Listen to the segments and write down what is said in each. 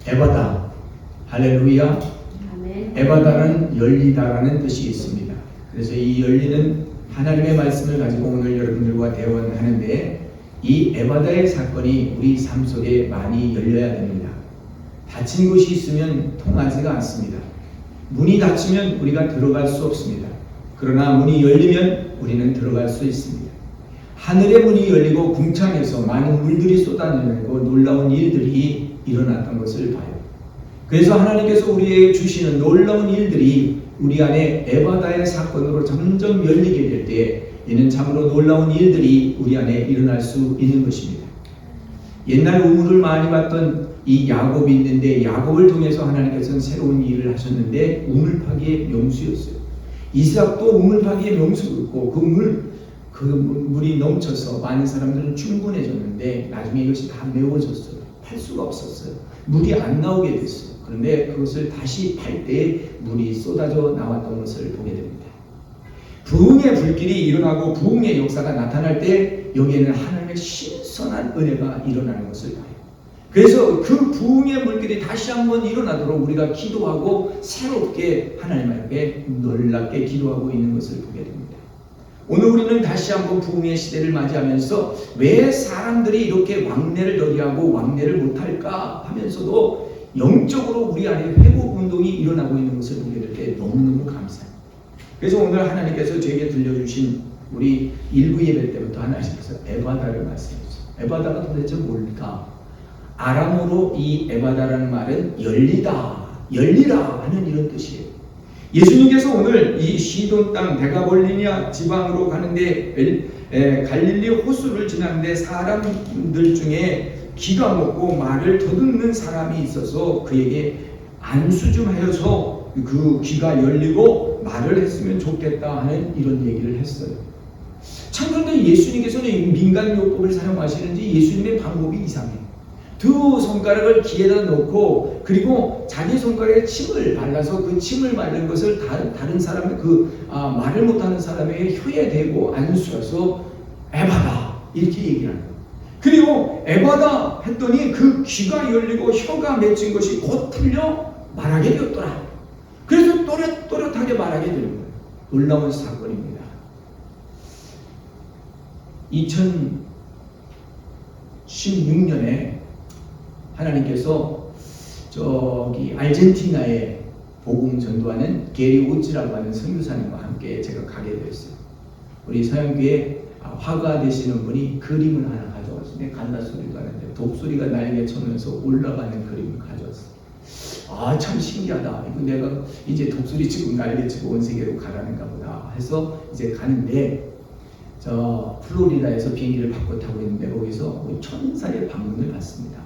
에바다. 할렐루야. 아멘. 에바다는 열리다라는 뜻이 있습니다. 그래서 이 열리는 하나님의 말씀을 가지고 오늘 여러분들과 대화하는데, 이 에바다의 사건이 우리 삶 속에 많이 열려야 됩니다. 닫힌 곳이 있으면 통하지가 않습니다. 문이 닫히면 우리가 들어갈 수 없습니다. 그러나 문이 열리면 우리는 들어갈 수 있습니다. 하늘의 문이 열리고 궁창에서 많은 물들이 쏟아내고 놀라운 일들이 일어났던 것을 봐요. 그래서 하나님께서 우리에게 주시는 놀라운 일들이 우리 안에 에바다의 사건으로 점점 열리게 될 때, 이는 참으로 놀라운 일들이 우리 안에 일어날 수 있는 것입니다. 옛날 우물을 많이 봤던 이 야곱이 있는데, 야곱을 통해서 하나님께서는 새로운 일을 하셨는데 우물 파기의 명수였어요. 이삭도 우물 파기의 명수였고, 그 물이 넘쳐서 많은 사람들은 충분해졌는데 나중에 이것이 다 메워졌어요. 팔 수가 없었어요. 물이 안 나오게 됐어요. 그런데 그것을 다시 팔 때 물이 쏟아져 나왔던 것을 보게 됩니다. 부흥의 불길이 일어나고 부흥의 역사가 나타날 때 여기에는 하나님의 신선한 은혜가 일어나는 것을 봐요. 그래서 그 부흥의 물길이 다시 한번 일어나도록 우리가 기도하고 새롭게 하나님 앞에 놀랍게 기도하고 있는 것을 보게 됩니다. 오늘 우리는 다시 한번 부흥의 시대를 맞이하면서 왜 사람들이 이렇게 왕래를 더디하고 왕래를 못할까 하면서도 영적으로 우리 안에 회복 운동이 일어나고 있는 것을 보게 될 때 너무너무 감사해요. 그래서 오늘 하나님께서 저에게 들려주신 우리 일부 예배 때부터 하나님께서 에바다를 말씀해주세요. 에바다가 도대체 뭘까? 아람어로 이 에바다라는 말은 열리다, 열리라 하는 이런 뜻이에요. 예수님께서 오늘 이 시돈 땅 데가볼리니아 지방으로 가는데 갈릴리 호수를 지나는데 사람들 중에 귀가 먹고 말을 더듬는 사람이 있어서 그에게 안수 좀 하여서 그 귀가 열리고 말을 했으면 좋겠다 하는 이런 얘기를 했어요. 참, 그런데 예수님께서는 민간요법을 사용하시는지 예수님의 방법이 이상해요. 두 손가락을 귀에다 놓고 그리고 자기 손가락에 침을 발라서 그 침을 바른 것을 다른 사람, 말을 못하는 사람의 혀에 대고 안수해서 에바다 이렇게 얘기를 하는 거예요. 그리고 에바다 했더니 그 귀가 열리고 혀가 맺힌 것이 곧 풀려 말하게 되었더라. 그래서 또렷하게 말하게 되는 거예요. 놀라운 사건입니다. 2016년에 하나님께서 저기 아르헨티나에 복음 전도하는 게리 오츠라고 하는 선교사님과 함께 제가 가게 되었어요. 우리 서양교회 화가 되시는 분이 그림을 하나 가져왔어요. 간다 소리도 하는데 독수리가 날개 쳐면서 올라가는 그림을 가져왔어요. 아, 참 신기하다. 이거 내가 이제 독수리 치고 날개 치고 온 세계로 가라는가 보다 해서 이제 가는데, 저 플로리다에서 비행기를 바꿔 타고 있는데 거기서 천사의 방문을 받습니다.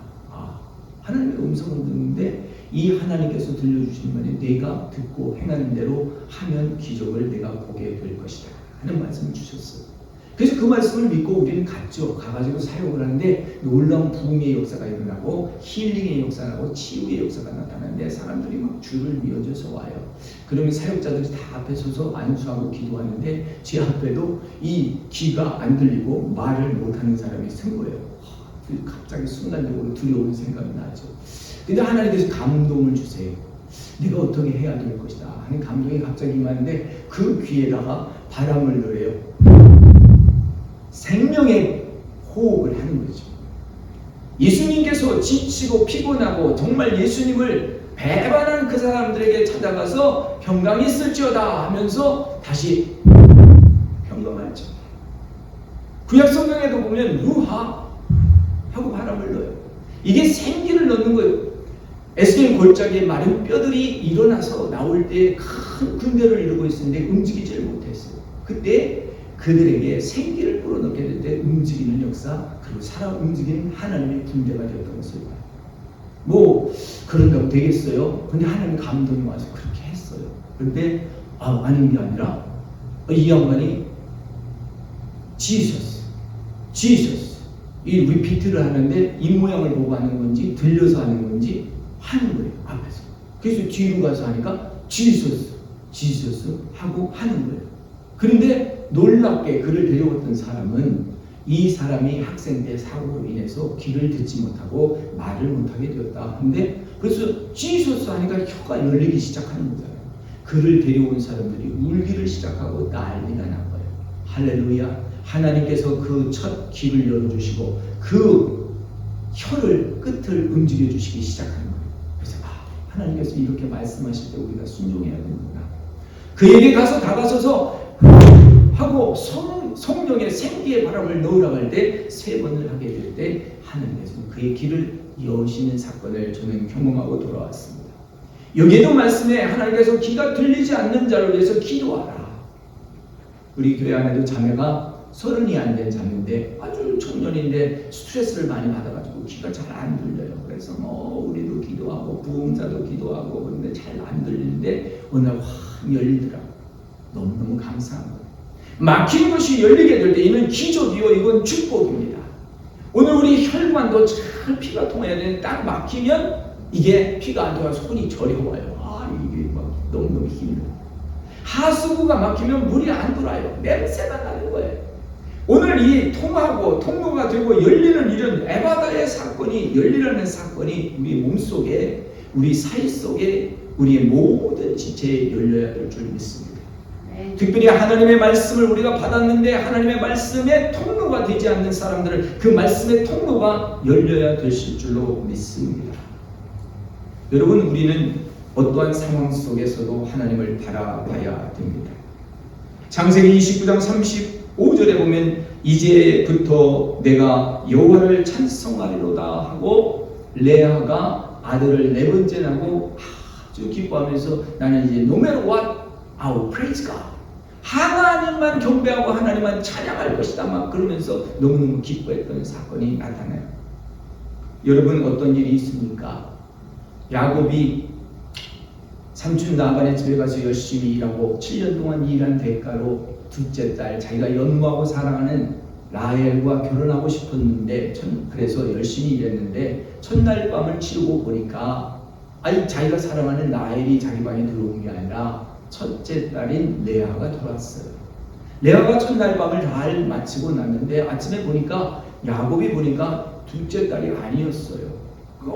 하나님의 음성을 듣는데 이 하나님께서 들려주신 말이 내가 듣고 행하는 대로 하면 기적을 내가 보게 될 것이다 하는 말씀을 주셨어요. 그래서 그 말씀을 믿고 우리는 갔죠. 가가지고 사역을 하는데 놀라운 부흥의 역사가 일어나고 힐링의 역사가 나고 치유의 역사가 나타나는데 사람들이 막 줄을 이어져서 와요. 그러면 사역자들이 다 앞에 서서 안수하고 기도하는데 제 앞에도 이 귀가 안 들리고 말을 못하는 사람이 선 거예요. 갑자기 순간적으로 두려운 생각이 나죠. 근데 하나님께서 감동을 주세요. 네가 어떻게 해야 될 것이다 하는 감동이 갑자기 임하는데 그 귀에다가 바람을 넣어요. 생명의 호흡을 하는 거죠. 예수님께서 지치고 피곤하고 정말 예수님을 배반한 그 사람들에게 찾아가서 평강이 있을지어다 하면서 다시 평강하죠. 구약 성경에도 보면 루하 하고 바람을 넣어요. 이게 생기를 넣는 거예요. 에스겔 골짜기에 마른 뼈들이 일어나서 나올 때 큰 군대를 이루고 있었는데 움직이지를 못했어요. 그때 그들에게 생기를 불어넣게 될 때 움직이는 역사, 그리고 살아 움직이는 하나님의 군대가 되었던 것을 봐요. 뭐 그런다고 되겠어요? 근데 하나님 감동이 와서 그렇게 했어요. 그런데 아닌 게 아니라 이 양반이 지저스 이 리피트를 하는데 이 모양을 보고 하는 건지 들려서 하는 건지 하는 거예요. 앞에서. 그래서 뒤로 가서 하니까 지저스 하고 하는 거예요. 그런데 놀랍게 그를 데려왔던 사람은 이 사람이 학생 때 사고로 인해서 귀를 듣지 못하고 말을 못하게 되었다. 근데 그래서 지소스 하니까 혀가 열리기 시작하는 거잖아요. 그를 데려온 사람들이 울기를 시작하고 난리가 난 거예요. 할렐루야. 하나님께서 그 첫 귀를 열어주시고 그 혀를 끝을 움직여 주시기 시작하는 거예요. 그래서 하나님께서 이렇게 말씀하실 때 우리가 순종해야 되는구나. 그에게 가서 다가서서 하고 성령의 생기의 바람을 넣으라고 할 때 3번을 하게 될 때 하나님께서 그의 귀를 여시는 사건을 저는 경험하고 돌아왔습니다. 여기에도 말씀에 하나님께서 귀가 들리지 않는 자를 위해서 기도하라. 우리 교회 안에도 자매가 30이 안 된 자매인데 아주 청년인데 스트레스를 많이 받아가지고 귀가 잘 안 들려요. 그래서 우리도 기도하고 부흥자도 기도하고 그런데 잘 안 들리는데 어느 날 확 열리더라고요. 너무너무 감사한 거예요. 막힌 것이 열리게 될 때 이는 기적이요, 이건 축복입니다. 오늘 우리 혈관도 잘 피가 통해야 되는데 딱 막히면 이게 피가 안 들어가서 손이 저려와요. 이게 막 너무너무 힘들어요. 하수구가 막히면 물이 안 돌아요. 냄새가 나는 거예요. 오늘 이 통하고 통로가 되고 열리는 이런 에바다의 사건이 열리라는 사건이 우리 몸속에 우리 사이 속에 우리의 모든 지체에 열려야 될 줄 믿습니다. 특별히 하나님의 말씀을 우리가 받았는데 하나님의 말씀의 통로가 되지 않는 사람들은 그 말씀의 통로가 열려야 되실 줄로 믿습니다. 여러분, 우리는 어떠한 상황 속에서도 하나님을 바라봐야 됩니다. 창세기 29장 35절에 보면 이제부터 내가 여호와를 찬송하리로다 하고 레아가 아들을 4번째 낳고 아주 기뻐하면서 나는 이제 no matter what I will praise God. 하나님만 경배하고 하나님만 찬양할 것이다. 막 그러면서 너무너무 기뻐했던 사건이 나타나요. 여러분, 어떤 일이 있습니까? 야곱이 삼촌 라반의 집에 가서 열심히 일하고 7년 동안 일한 대가로 둘째 딸, 자기가 연모하고 사랑하는 라헬과 결혼하고 싶었는데 그래서 열심히 일했는데 첫날 밤을 치르고 보니까 자기가 사랑하는 라헬이 자기 방에 들어온 게 아니라 첫째 딸인 레아가 돌아왔어요. 레아가 첫날 밤을 잘 마치고 났는데 아침에 보니까 야곱이 보니까 둘째 딸이 아니었어요.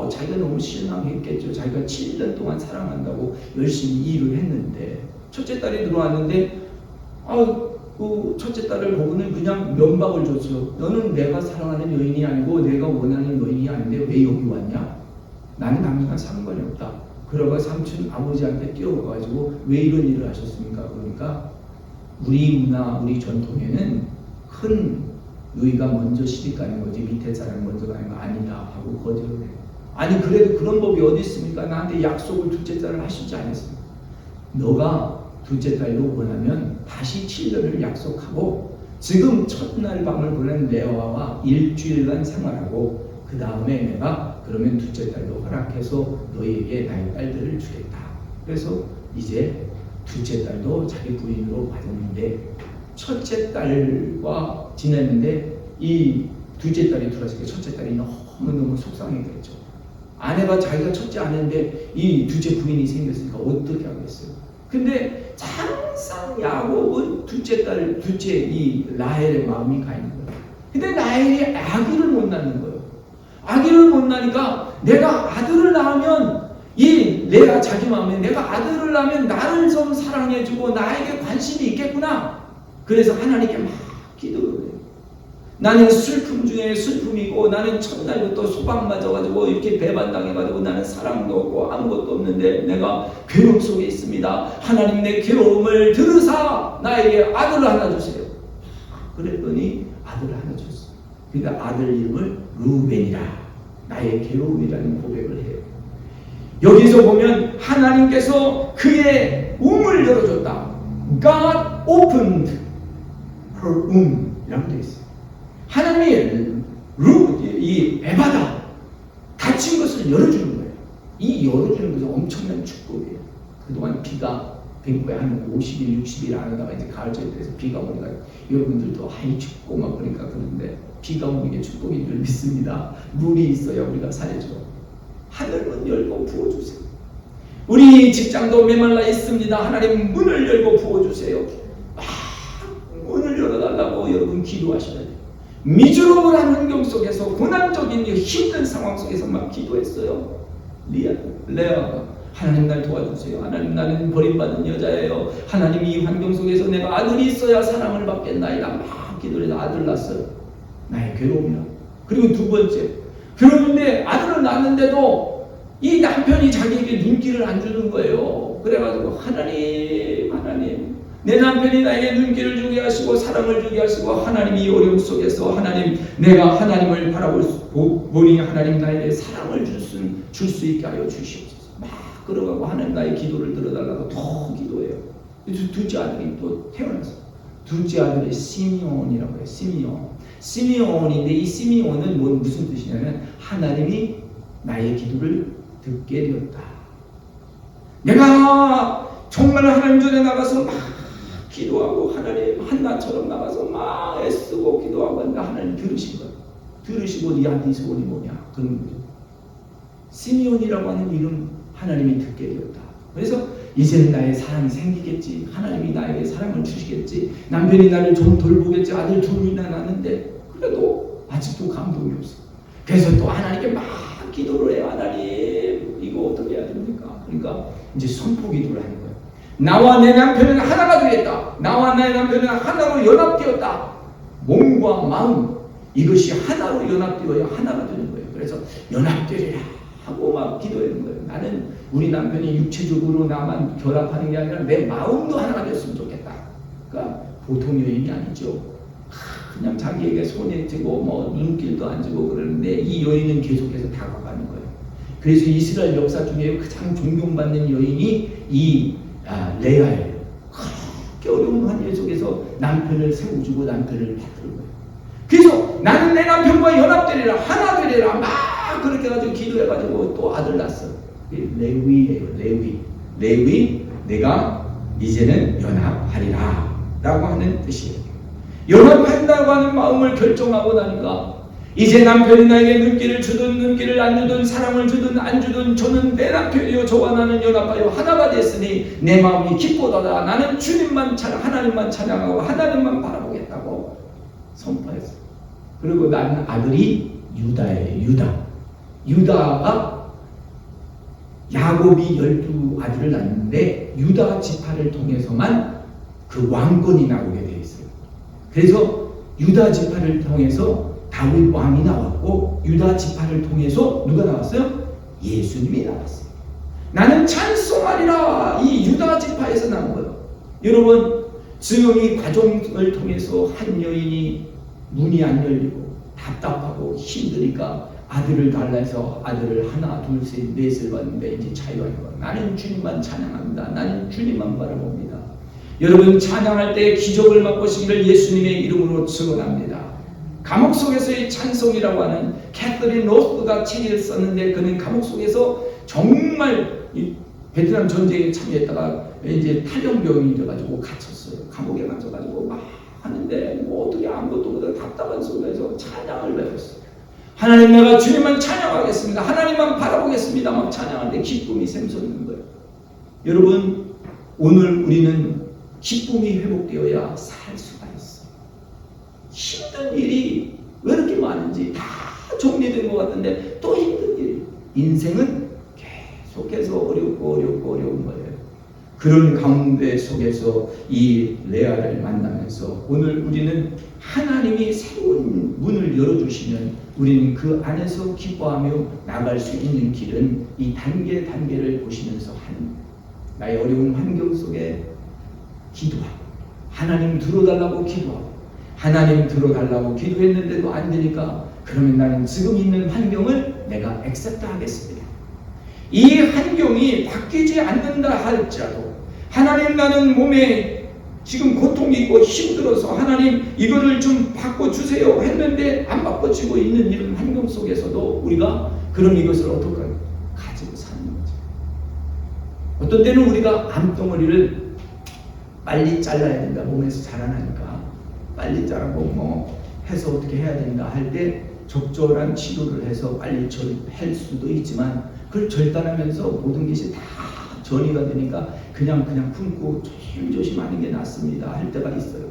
자기가 너무 실망했겠죠. 자기가 7년 동안 사랑한다고 열심히 일을 했는데 첫째 딸이 들어왔는데 그 첫째 딸을 보고는 그냥 면박을 줬어요. 너는 내가 사랑하는 여인이 아니고 내가 원하는 여인이 아닌데 왜 여기 왔냐? 나는 당신과 상관이 없다. 그러고 삼촌 아버지한테 뛰어가가지고 왜 이런 일을 하셨습니까? 그러니까 우리 문화, 우리 전통에는 큰 누이가 먼저 시집가는 거지 밑에 사람이 먼저 가는 거 아니다 하고 거절을 해요. 아니 그래도 그런 법이 어디 있습니까? 나한테 약속을 둘째 딸을 하시지 않았습니까? 너가 둘째 딸도 원하면 다시 7년을 약속하고 지금 첫날 밤을 보낸 레아와 일주일간 생활하고 그 다음에 내가 그러면 둘째 딸도 허락해서 너희에게 나의 딸들을 주겠다. 그래서 이제 둘째 딸도 자기 부인으로 받았는데 첫째 딸과 지냈는데 이 둘째 딸이 들어왔으니까 첫째 딸이 너무너무 속상했겠죠. 아내가 자기가 첫째 아내인데 이 둘째 부인이 생겼으니까 어떻게 하겠어요. 근데 항상 야곱은 둘째 이 라헬의 마음이 가 있는 거예요. 근데 라헬이 아기를 못 낳는 거예요. 아기를 못 낳으니까 내가 아들을 낳으면 이 내가 자기 마음에 내가 아들을 낳으면 나를 좀 사랑해주고 나에게 관심이 있겠구나. 그래서 하나님께 막 기도를 해요. 나는 슬픔 중에 슬픔이고 나는 첫날부터 소방 맞아가지고 이렇게 배반당해가지고 나는 사랑도 없고 아무것도 없는데 내가 괴로움 속에 있습니다. 하나님 내 괴로움을 들으사 나에게 아들을 하나 주세요. 그랬더니 아들을 하나 줬어요. 그러니까 아들 이름을 루벤이라 나의 괴로움이라는 고백을 해요. 여기서 보면 하나님께서 그의 움을 열어줬다. God opened her womb 이라고 되어 있어요. 하나님이 이 에바다 닫힌 것을 열어주는 거예요. 이 열어주는 것은 엄청난 축복이에요. 그동안 비가 빙고에 한 50일, 60일 안 오다가 이제 가을철이 돼서 비가 오니까 여러분들도 춥고 막 그러니까 그런데 비가 오는 게 축복인 줄 믿습니다. 물이 있어야 우리가 살죠. 하늘문 열고 부어주세요. 우리 직장도 메말라 있습니다. 하나님 문을 열고 부어주세요. 문을 열어달라고 여러분 기도하셔야 돼요. 미즈러블한 환경 속에서 고난적인 힘든 상황 속에서 막 기도했어요. 레아가 하나님 날 도와주세요. 하나님 나는 버림받은 여자예요. 하나님 이 환경 속에서 내가 아들이 있어야 사랑을 받겠나이다. 막 기도를 해서 아들 낳았어요. 나의 괴로움이라. 그리고 두 번째, 그런데 아들을 낳았는데도 이 남편이 자기에게 눈길을 안 주는 거예요. 그래가지고 하나님 내 남편이 나에게 눈길을 주게 하시고 사랑을 주게 하시고 하나님 이 어려움 속에서 하나님 내가 하나님을 바라보니 하나님 나에게 사랑을 줄 수 있게 하여 주시옵소서. 막 걸어가고 하나님 나의 기도를 들어달라고 더 기도해요. 둘째 아들이 또 태어났어요. 둘째 아들이 시미온이라고 해요. 시미온인데 이 시미온은 무슨 뜻이냐면 하나님이 나의 기도를 듣게 되었다. 내가 정말 하나님 전에 나가서 막 기도하고 하나님 한나처럼 나가서 막 애쓰고 기도하고 하는데 하나님 들으신 거예요. 들으시고 니한테 소원이 뭐냐? 그런 거죠. 시미온이라고 하는 이름 하나님이 듣게 되었다. 그래서 이제는 나의 사랑이 생기겠지. 하나님이 나에게 사랑을 주시겠지. 남편이 나를 좀 돌보겠지. 아들 둘이나 낳았는데 그래도 아직도 감동이 없어. 그래서 또 하나님께 막 기도를 해요. 하나님 이거 어떻게 해야 됩니까? 그러니까 이제 선포 기도를 하는 거예요. 나와 내 남편은 하나가 되겠다. 나와 내 남편은 하나로 연합되었다. 몸과 마음 이것이 하나로 연합되어야 하나가 되는 거예요. 그래서 연합되리라 하고 막 기도하는 거예요. 나는 우리 남편이 육체적으로 나만 결합하는 게 아니라 내 마음도 하나가 됐으면 좋겠다. 그러니까 보통 여인이 아니죠. 그냥 자기에게 손에 쥐고 뭐 눈길도 안 주고 그러는데 이 여인은 계속해서 다가가는 거예요. 그래서 이스라엘 역사 중에 가장 존경받는 여인이 이 레아예요. 그렇게 어려운 환경 속에서 남편을 세워주고 남편을 받는 거예요. 그래서 나는 내 남편과 연합되리라 하나 되리라 막 그렇게 해가지고 기도해가지고 또 아들 낳았어요. 레위예요. 레위 내가 이제는 연합하리라 라고 하는 뜻이에요. 연합한다고 하는 마음을 결정하고 나니까 이제 남편이 나에게 눈길을 주든 눈길을 안 주든 사랑을 주든 안 주든 저는 내 남편이요 저와 나는 연합하여 하나가 됐으니 내 마음이 기쁘도다. 나는 주님만 하나님만 찬양하고 하나님만 바라보겠다고 선포했어요. 그리고 나는 아들이 유다예요. 유다가 야곱이 12아들을 낳는데 유다 지파를 통해서만 그 왕권이 나오게 되어 있어요. 그래서 유다 지파를 통해서 다윗 왕이 나왔고 유다 지파를 통해서 누가 나왔어요? 예수님이 나왔어요. 나는 찬송하리라. 이 유다 지파에서 나온 거예요. 여러분 지금 이 과정을 통해서 한 여인이 문이 안 열리고 답답하고 힘드니까 아들을 달라 해서 아들을 하나 둘 셋 넷을 봤는데 이제 자유한 거예요. 나는 주님만 찬양합니다. 나는 주님만 바라봅니다. 여러분 찬양할 때 기적을 맛보시기를 예수님의 이름으로 증언합니다. 감옥 속에서의 찬송이라고 하는 캐서린 로스가 책을 썼는데 그는 감옥 속에서 정말 베트남 전쟁에 참여했다가 이제 탈영병이 돼가지고 갇혔어요. 감옥에 갇혀가지고 막 하는데 뭐 어떻게 아무것도 못하고 답답한 속에서 찬양을 배웠어요. 하나님 내가 주님만 찬양하겠습니다. 하나님만 바라보겠습니다. 막 찬양하는데 기쁨이 샘솟는 거예요. 여러분 오늘 우리는 기쁨이 회복되어야 살 수가 있어요. 힘든 일이 왜 이렇게 많은지 다 정리된 것 같은데 또 힘든 일. 인생은 계속해서 어려운 거예요. 그런 가운데 속에서 이 레아를 만나면서 오늘 우리는 하나님이 새로운 문을 열어주시면 우리는 그 안에서 기뻐하며 나갈 수 있는 길은 이 단계를 보시면서 하는 나의 어려운 환경 속에 기도하고 하나님 들어달라고 기도하고 하나님 들어달라고 기도했는데도 안 되니까 그러면 나는 지금 있는 환경을 내가 액셉트 하겠습니다. 이 환경이 바뀌지 않는다 할지라도 하나님 나는 몸에 지금 고통이 있고 힘들어서 하나님 이거를 좀 바꿔주세요 했는데 안 바꿔지고 있는 이런 환경 속에서도 우리가 그런 이것을 어떻게 가지고 사는 거죠. 어떤 때는 우리가 암덩어리를 빨리 잘라야 된다. 몸에서 자라나니까 빨리 자라고 뭐 해서 어떻게 해야 된다 할 때 적절한 치료를 해서 빨리 절할 수도 있지만 그걸 절단하면서 모든 것이 다 전이가 되니까 그냥 품고 조심조심 하는 게 낫습니다 할 때가 있어요.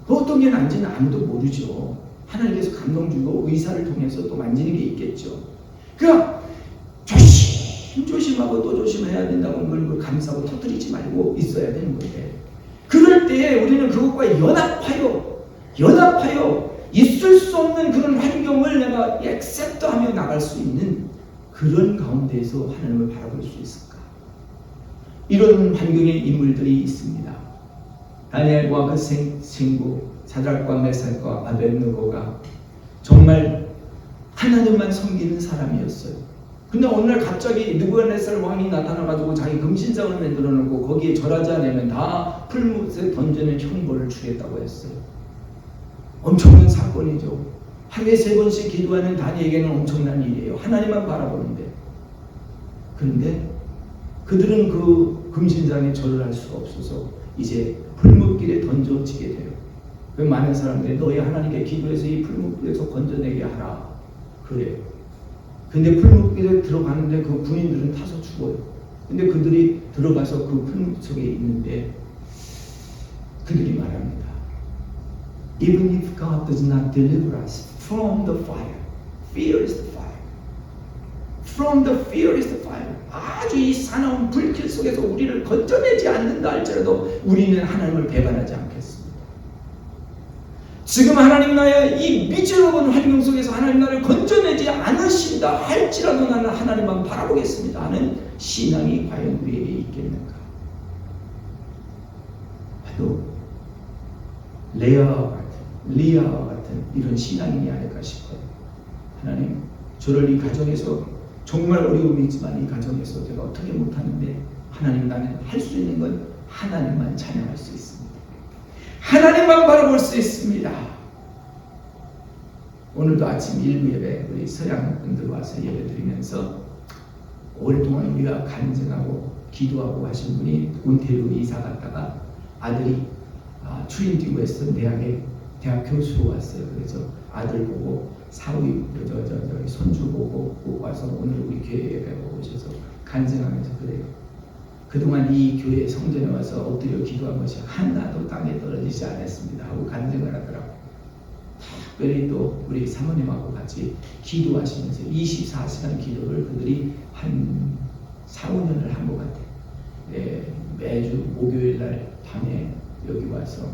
그 어떤 게 난지는 아무도 모르죠. 하나님께서 감동 주고 의사를 통해서 또 만지는 게 있겠죠. 그러니까 조심하고 또 조심해야 된다고 그걸 감싸고 터뜨리지 말고 있어야 되는 건데, 그럴 때에 우리는 그것과 연합하여 있을 수 없는 그런 환경을 내가 액셉트하며 나갈 수 있는 그런 가운데에서 하나님을 바라볼 수 있을까? 이런 환경의 인물들이 있습니다. 다니엘과 그 친구 사드락과 메삭과 아벳느고가 정말 하나님만 섬기는 사람이었어요. 근데 어느 날 갑자기 느부갓네살 왕이 나타나가지고 자기 금신상을 만들어 놓고 거기에 절하지 않으면 다 풀무에 던지는 형벌을 주겠다고 했어요. 엄청난 사건이죠. 하루에 3번씩 기도하는 다니엘에게는 엄청난 일이에요. 하나님만 바라보는데. 그런데 그들은 그 금신상에 절을 할 수가 없어서 이제 풀무길에 던져지게 돼요. 그 많은 사람들이 너희 하나님께 기도해서 이 풀무길에서 건져내게 하라. 그래요. 근데 풀무길에 들어가는데 그 군인들은 타서 죽어요. 근데 그들이 들어가서 그 풀무 속에 있는데 그들이 말합니다. Even if God does not deliver us from the fire, fear is the fire. From the fear is the fire. 아주 이 사나운 불길 속에서 우리를 건져내지 않는다 할지라도 우리는 하나님을 배반하지 않겠습니다. 지금 하나님 나의 이 미지러운 환경 속에서 하나님 나를 건져내지 않으신다 할지라도 나는 하나님만 바라보겠습니다 하는 신앙이 과연 우리에게 있겠는가? 바로 리아와 같은 이런 신앙인이 아닐까 싶어요. 하나님, 저를 이 가정에서 정말 어려움이 있지만 이 가정에서 제가 어떻게 못하는데 하나님, 나는 할 수 있는 건 하나님만 찬양할 수 있습니다. 하나님만 바라볼 수 있습니다. 오늘도 아침 일부 예배 우리 서양 분들 와서 예배 드리면서 오랫동안 우리가 간증하고 기도하고 하신 분이 온태로 이사 갔다가 아들이 트리니티 웨스턴 대학 교수로 왔어요. 그래서 아들 보고 사위 손주 보고 꼭 와서 오늘 우리 교회 예배 오셔서 간증하면서 그래요. 그동안 이 교회 성전에 와서 엎드려 기도한 것이 하나도 땅에 떨어지지 않았습니다 하고 간증을 하더라고요. 특별히 또 우리 사모님하고 같이 기도하시면서 24시간 기도를 그들이 한 4, 5년을 한 것 같아요. 매주 목요일 날 밤에 여기 와서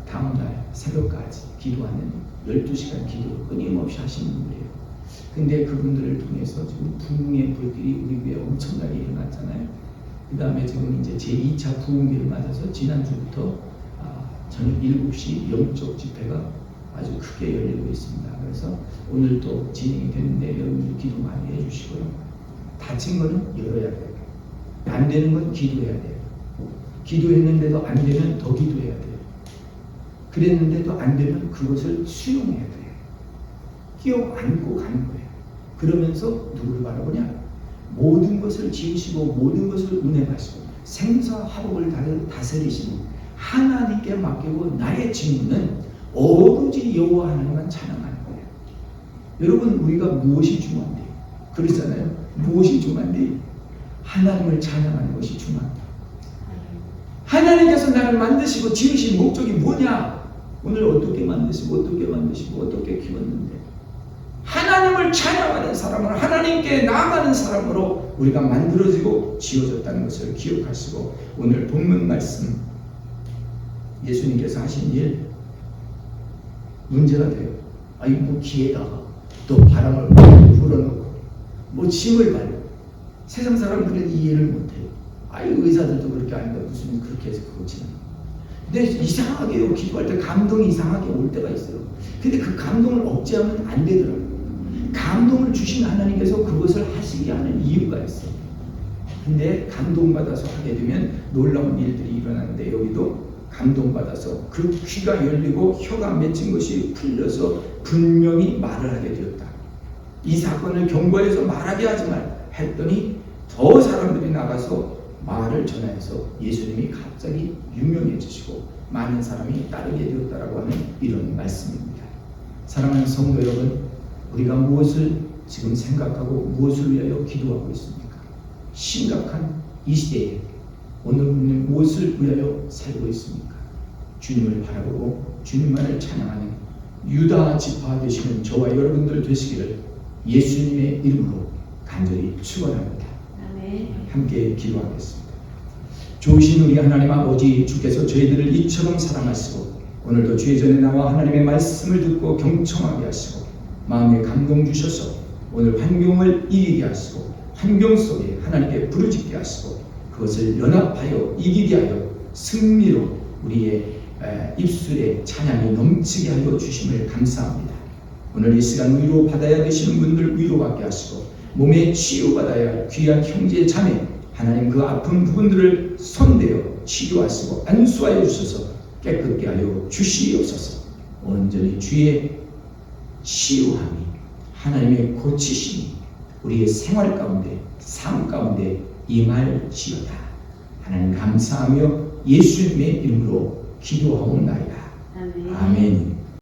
다음날 새벽까지 기도하는 12시간 기도를 끊임없이 하시는 분이에요. 근데 그분들을 통해서 지금 부흥의 불길이 우리 교회에 엄청나게 일어났잖아요. 그 다음에 지금 이제 제2차 부흥기를 맞아서 지난주부터 저녁 7시 영적 집회가 아주 크게 열리고 있습니다. 그래서 오늘 또 진행이 되는데 여러분들 기도 많이 해주시고요. 다친 거는 열어야 돼요. 안 되는 건 기도해야 돼요. 기도했는데도 안 되면 더 기도해야 돼요. 그랬는데도 안 되면 그것을 수용해야 돼요. 끼워 안고 가는 거예요. 그러면서 누구를 바라보냐? 모든 것을 지으시고 모든 것을 운행하시고 생사화복을 다스리시는 하나님께 맡기고 나의 직무는 오로지 여호와 하나님만 찬양하는 거예요. 여러분, 우리가 무엇이 중요한데? 그러잖아요. 무엇이 중요한데? 하나님을 찬양하는 것이 중요합니다. 하나님께서 나를 만드시고 지으신 목적이 뭐냐? 오늘 어떻게 만드시고 어떻게 키웠는데? 하나님을 찬양하는 사람을, 하나님께 나아가는 사람으로 우리가 만들어지고 지어졌다는 것을 기억하시고, 오늘 본문 말씀 예수님께서 하신 일 문제가 돼요. 뭐 기에다가 또 바람을 불어넣고 뭐 짐을 밟고, 세상 사람들은 이해를 못해요. 의사들도 그렇게 하니까 무슨 그렇게 해서 그렇지. 근데 이상하게요, 기도할 때 감동이 이상하게 올 때가 있어요. 근데 그 감동을 억제하면 안 되더라고요. 감동을 주신 하나님께서 그것을 하시게 하는 이유가 있어요. 근데 감동받아서 하게 되면 놀라운 일들이 일어나는데, 여기도 감동받아서 그 귀가 열리고 혀가 맺힌 것이 풀려서 분명히 말을 하게 되었다. 이 사건을 경고해서 말하게 하지 말 했더니 더 사람들이 나가서 말을 전하여서 예수님이 갑자기 유명해지시고 많은 사람이 따르게 되었다라고 하는 이런 말씀입니다. 사랑하는 성도 여러분, 우리가 무엇을 지금 생각하고 무엇을 위하여 기도하고 있습니까? 심각한 이 시대에 오늘 우리는 무엇을 위하여 살고 있습니까? 주님을 바라보고 주님만을 찬양하는 유다 지파 되시는 저와 여러분들 되시기를 예수님의 이름으로 간절히 축원합니다. 함께 기도하겠습니다. 좋으신 우리 하나님 아버지, 주께서 저희들을 이처럼 사랑하시고 오늘도 주의 전에 나와 하나님의 말씀을 듣고 경청하게 하시고 마음에 감동 주셔서 오늘 환경을 이기게 하시고 환경 속에 하나님께 부르짖게 하시고 그것을 연합하여 이기게 하여 승리로 우리의 입술에 찬양이 넘치게 하여 주심을 감사합니다. 오늘 이 시간 위로 받아야 되시는 분들 위로받게 하시고 몸에 치유받아야 할 귀한 형제 자매 하나님 그 아픈 부분들을 손대어 치유하시고 안수하여 주셔서 깨끗게 하여 주시옵소서. 온전히 주의 치유함이 하나님의 고치심이 우리의 생활 가운데 삶 가운데 임할지어다. 하나님 감사하며 예수님의 이름으로 기도하옵나이다. 아멘.